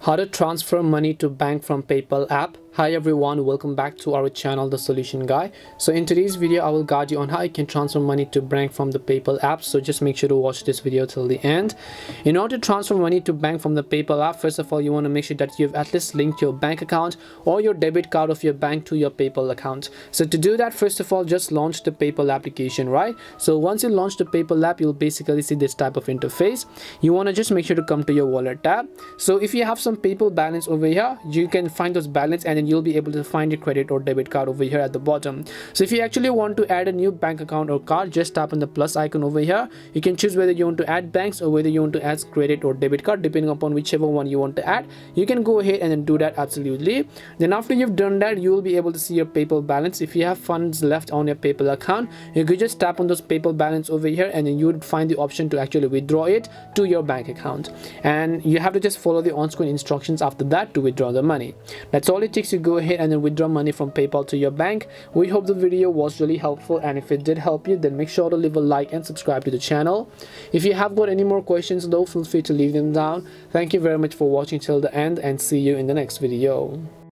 How to transfer money to bank from PayPal app. Hi everyone, welcome back to our channel The Solution Guy. So in today's video I will guide you on how you can transfer money to bank from the PayPal app, so just make sure to watch this video till the end. In order to transfer money to bank from the PayPal app, first of all you want to make sure that you've at least linked your bank account or your debit card of your bank to your PayPal account. So to do that, first of all just launch the PayPal application, right? So once you launch the PayPal app, you'll basically see this type of interface. You want to just make sure to come to your wallet tab. So if you have some PayPal balance over here, you can find those balance and then you'll be able to find your credit or debit card over here at the bottom. So if you actually want to add a new bank account or card, just tap on the plus icon over here. You can choose whether you want to add banks or whether you want to add credit or debit card, depending upon whichever one you want to add. You can go ahead and then do that absolutely. Then after you've done that, you will be able to see your PayPal balance. If you have funds left on your PayPal account, you could just tap on those PayPal balance over here and then you would find the option to actually withdraw it to your bank account. And you have to just follow the on-screen instructions after that to withdraw the money. That's all it takes to go ahead and then withdraw money from PayPal to your bank. We hope the video was really helpful, and if it did help you, then make sure to leave a like and subscribe to the channel. If you have got any more questions though, feel free to leave them down. Thank you very much for watching till the end and see you in the next video.